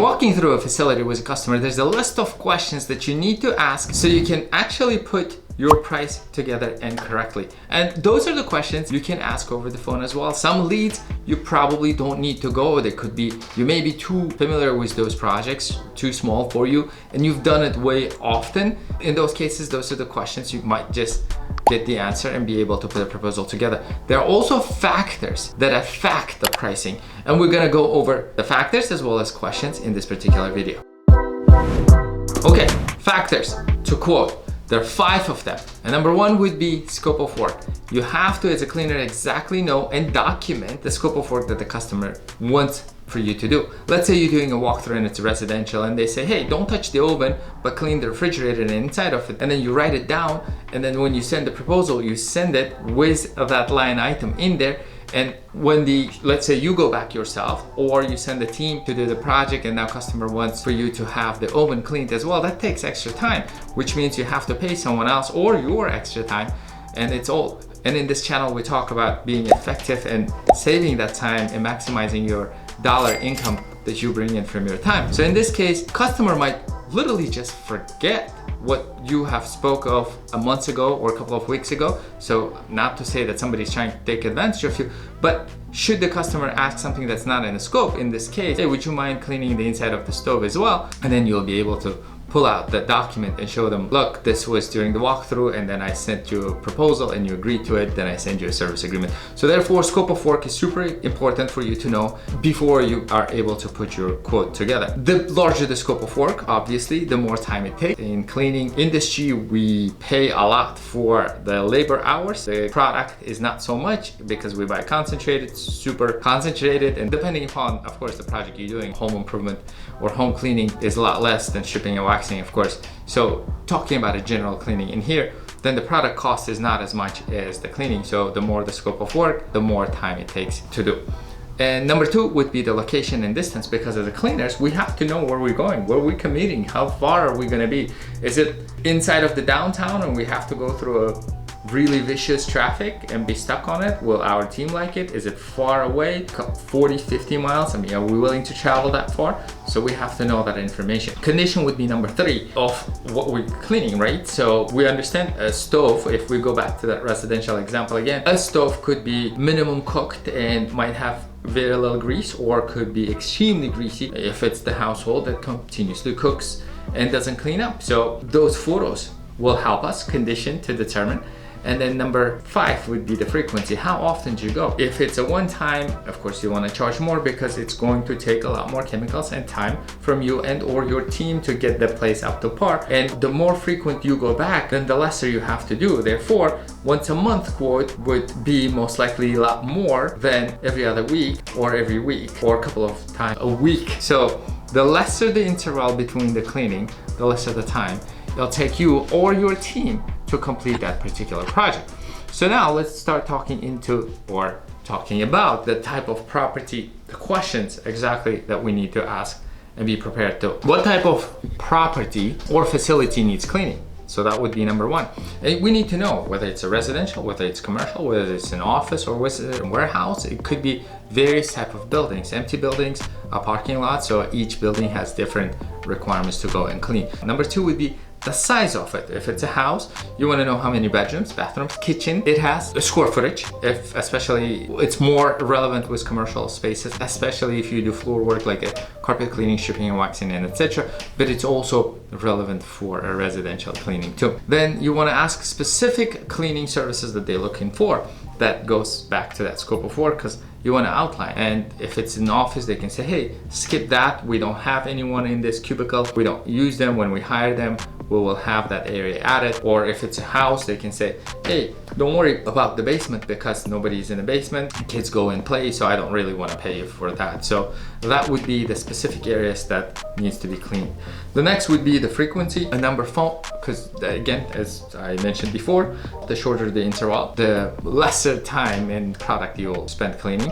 walking through a facility with a customer, there's a list of questions that you need to ask so you can actually put your price together and correctly. And those are the questions you can ask over the phone as well. Some leads you probably don't need to go. They could be, you may be too familiar with those projects, too small for you, and you've done it way often. In those cases, those are the questions you might just get the answer and be able to put a proposal together. There are also factors that affect the pricing, and we're gonna go over the factors as well as questions in this particular video. Okay, factors to quote. There are 5 of them. And number 1 would be scope of work. You have to, as a cleaner, exactly know and document the scope of work that the customer wants for you to do. Let's say you're doing a walkthrough and it's residential and they say, hey, don't touch the oven, but clean the refrigerator and inside of it. And then you write it down. And then when you send the proposal, you send it with that line item in there. And when let's say you go back yourself or you send the team to do the project and now customer wants for you to have the oven cleaned as well, that takes extra time, which means you have to pay someone else or your extra time, and it's all. And in this channel, we talk about being effective and saving that time and maximizing your dollar income that you bring in from your time. So in this case, customer might literally just forget what you have spoke of a month ago or a couple of weeks ago. So not to say that somebody's trying to take advantage of you, but should the customer ask something that's not in the scope, in this case, hey, would you mind cleaning the inside of the stove as well? And then you'll be able to pull out the document and show them, look, this was during the walkthrough and then I sent you a proposal and you agreed to it, then I send you a service agreement. So therefore, scope of work is super important for you to know before you are able to put your quote together. The larger the scope of work, obviously, the more time it takes. In cleaning industry, we pay a lot for the labor hours. The product is not so much because we buy concentrated, super concentrated, and depending upon, of course, the project you're doing, home improvement or home cleaning is a lot less than shipping and waxing, of course. So talking about a general cleaning in here, then the product cost is not as much as the cleaning. So the more the scope of work, the more time it takes to do. And number 2 would be the location and distance, because as a cleaners, we have to know where we're going, where we're commuting, how far are we gonna be? Is it inside of the downtown and we have to go through a really vicious traffic and be stuck on it? Will our team like it? Is it far away, 40, 50 miles? I mean, are we willing to travel that far? So we have to know that information. Condition would be number 3 of what we're cleaning, right? So we understand a stove, if we go back to that residential example again, a stove could be minimum cooked and might have very little grease, or could be extremely greasy if it's the household that continuously cooks and doesn't clean up. So those photos will help us condition to determine. And then number 5 would be the frequency. How often do you go? If it's a one time, of course you want to charge more because it's going to take a lot more chemicals and time from you and or your team to get the place up to par. And the more frequent you go back, then the lesser you have to do. Therefore, once a month quote would be most likely a lot more than every other week or every week or a couple of times a week. So the lesser the interval between the cleaning, the lesser the time it'll take you or your team to complete that particular project. So now let's start talking about the type of property, the questions exactly that we need to ask and be prepared to. What type of property or facility needs cleaning? So that would be number 1. And we need to know whether it's a residential, whether it's commercial, whether it's an office or whether it's a warehouse. It could be various type of buildings, empty buildings, a parking lot. So each building has different requirements to go and clean. Number 2 would be the size of it. If it's a house, you want to know how many bedrooms, bathrooms, kitchen it has, the square footage. If especially it's more relevant with commercial spaces, especially if you do floor work like a carpet cleaning, stripping and waxing and etc. But it's also relevant for a residential cleaning too. Then you want to ask specific cleaning services that they're looking for. That goes back to that scope of work because you want to outline. And if it's an office, they can say, hey, skip that. We don't have anyone in this cubicle. We don't use them. When we hire them, we will have that area added. Or if it's a house, they can say, hey, don't worry about the basement because nobody's in the basement. Kids go and play, so I don't really want to pay you for that. So that would be the specific areas that needs to be cleaned. The next would be the frequency, a number phone, because again, as I mentioned before, the shorter the interval, the lesser time and product you'll spend cleaning.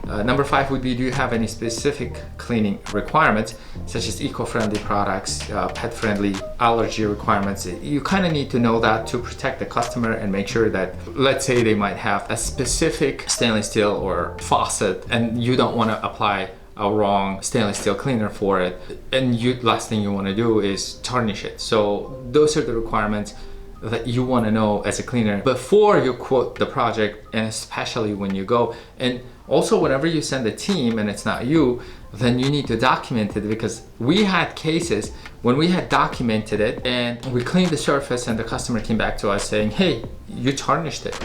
Number 5 would be, do you have any specific cleaning requirements, such as eco-friendly products, pet-friendly, allergy requirements? You kind of need to know that to protect the customer and make sure that, let's say they might have a specific stainless steel or faucet and you don't want to apply a wrong stainless steel cleaner for it, and last thing you want to do is tarnish it. So those are the requirements that you want to know as a cleaner before you quote the project, and especially when you go. And also, whenever you send a team and it's not you, then you need to document it, because we had cases when we had documented it and we cleaned the surface and the customer came back to us saying, hey, you tarnished it.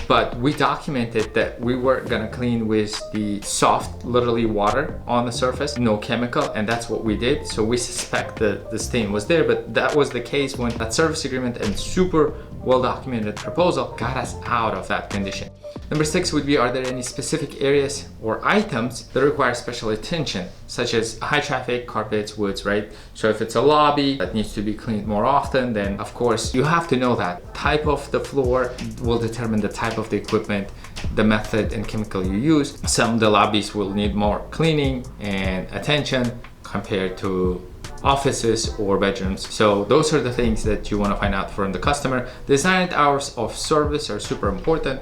But we documented that we were gonna clean with the soft, literally water on the surface, no chemical, and that's what we did. So we suspect that the stain was there, but that was the case when that service agreement and super well-documented proposal got us out of that condition. Number 6 would be, are there any specific areas or items that require special attention, such as high traffic, carpets, woods, right? So if it's a lobby that needs to be cleaned more often, then of course you have to know that. Type of the floor will determine the type of the equipment, the method and chemical you use. Some of the lobbies will need more cleaning and attention compared to offices or bedrooms. So those are the things that you want to find out from the customer. Designed hours of service are super important,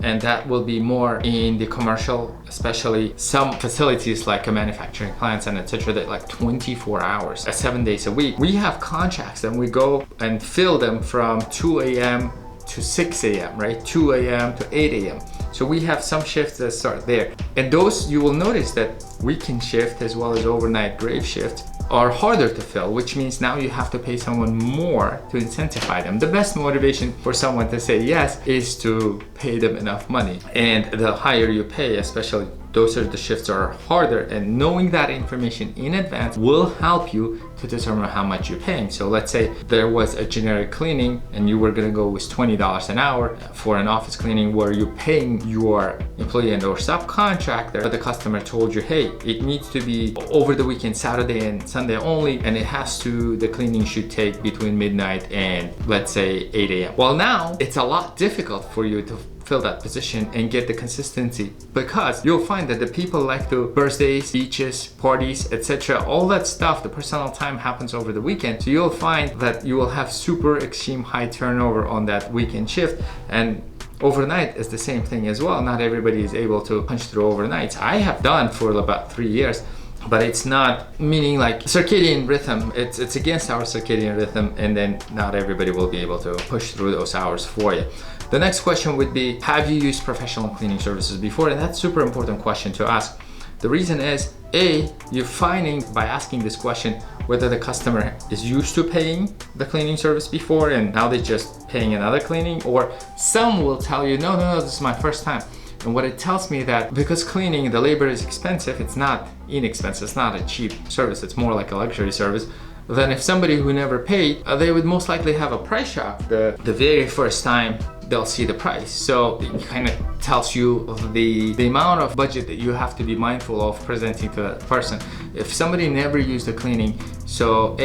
and that will be more in the commercial, especially some facilities like a manufacturing plants and etc. that like 24 hours, 7 days a week. We have contracts and we go and fill them from 2 a.m. to 6 a.m., right? 2 a.m. to 8 a.m. So we have some shifts that start there. And those, you will notice that weekend shift as well as overnight grave shift are harder to fill, which means now you have to pay someone more to incentivize them. The best motivation for someone to say yes is to pay them enough money. And the higher you pay, especially those are the shifts that are harder, and knowing that information in advance will help you to determine how much you're paying. So let's say there was a generic cleaning and you were gonna go with $20 an hour for an office cleaning where you're paying your employee and or subcontractor, but the customer told you, hey, it needs to be over the weekend, Saturday and Sunday only, and the cleaning should take between midnight and let's say 8 a.m. Well, now it's a lot difficult for you to fill that position and get the consistency, because you'll find that the people like to birthdays, beaches, parties, etc. All that stuff, the personal time happens over the weekend. So you'll find that you will have super extreme high turnover on that weekend shift. And overnight is the same thing as well. Not everybody is able to punch through overnights. I have done for about 3 years, but it's not, meaning like circadian rhythm, it's against our circadian rhythm, and then not everybody will be able to push through those hours for you. The next question would be, have you used professional cleaning services before? And that's a super important question to ask. The reason is, A, you're finding by asking this question whether the customer is used to paying the cleaning service before and now they're just paying another cleaning, or some will tell you, no, this is my first time. And what it tells me that because cleaning, the labor is expensive, it's not inexpensive, it's not a cheap service, it's more like a luxury service. Then if somebody who never paid, they would most likely have a price shock the very first time they'll see the price. So it kind of tells you the amount of budget that you have to be mindful of presenting to that person. If somebody never used the cleaning, so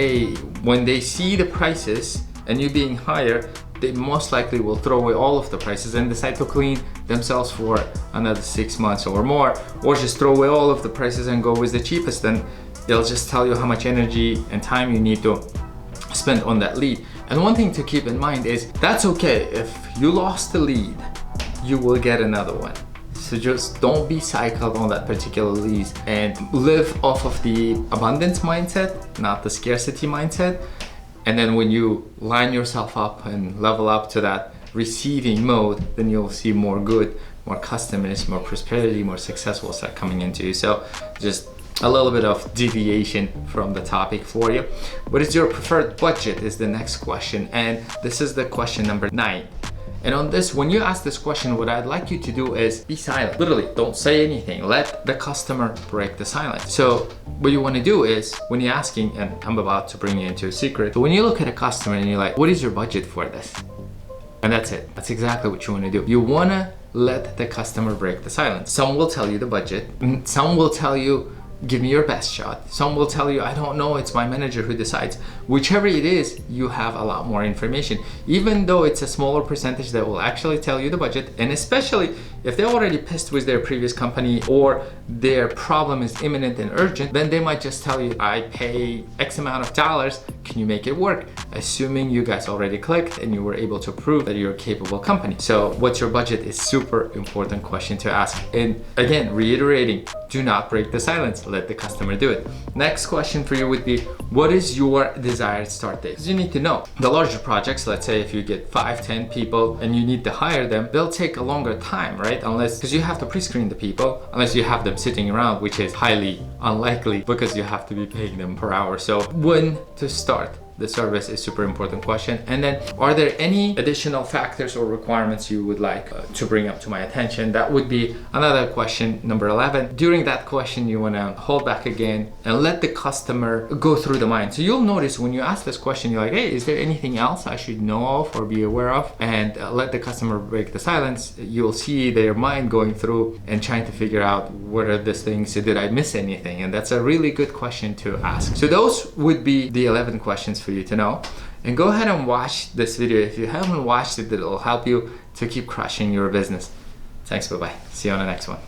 when they see the prices and you being higher, they most likely will throw away all of the prices and decide to clean themselves for another 6 months or more, or just throw away all of the prices and go with the cheapest. Then they'll just tell you how much energy and time you need to spend on that lead. And one thing to keep in mind is that's okay. If you lost the lead, you will get another one. So just don't be cycled on that particular lead and live off of the abundance mindset, not the scarcity mindset. And then when you line yourself up and level up to that receiving mode, then you'll see more good, more customers, more prosperity, more successful stuff coming into you. So just a little bit of deviation from the topic for you. What is your preferred budget is the next question, and this is the question number 9. And on this, when you ask this question, what I'd like you to do is be silent. Literally, don't say anything. Let the customer break the silence. So what you want to do is, when you're asking, and I'm about to bring you into a secret, so when you look at a customer and you're like, what is your budget for this? And that's it. That's exactly what you want to do. You want to let the customer break the silence. Some will tell you the budget, and some will tell you, give me your best shot. Some will tell you, I don't know, it's my manager who decides. Whichever it is, you have a lot more information, even though it's a smaller percentage that will actually tell you the budget. And especially If they're already pissed with their previous company or their problem is imminent and urgent, then they might just tell you, I pay X amount of dollars, can you make it work? Assuming you guys already clicked and you were able to prove that you're a capable company. So what's your budget is super important question to ask. And again, reiterating, do not break the silence, let the customer do it. Next question for you would be, what is your desired start date? Because you need to know. The larger projects, let's say if you get 5-10 people and you need to hire them, they'll take a longer time, right? Unless, because you have to pre-screen the people, unless you have them sitting around, which is highly unlikely because you have to be paying them per hour. So when to start the service is super important question. And then, are there any additional factors or requirements you would like to bring up to my attention? That would be another question, number 11. During that question, you want to hold back again and let the customer go through the mind. So you'll notice when you ask this question, you're like, hey, is there anything else I should know of or be aware of? And let the customer break the silence. You'll see their mind going through and trying to figure out what are these things, did I miss anything? And that's a really good question to ask. So those would be the 11 questions for you to know. And go ahead and watch this video. If you haven't watched it, it'll help you to keep crushing your business. Thanks, bye-bye. See you on the next one.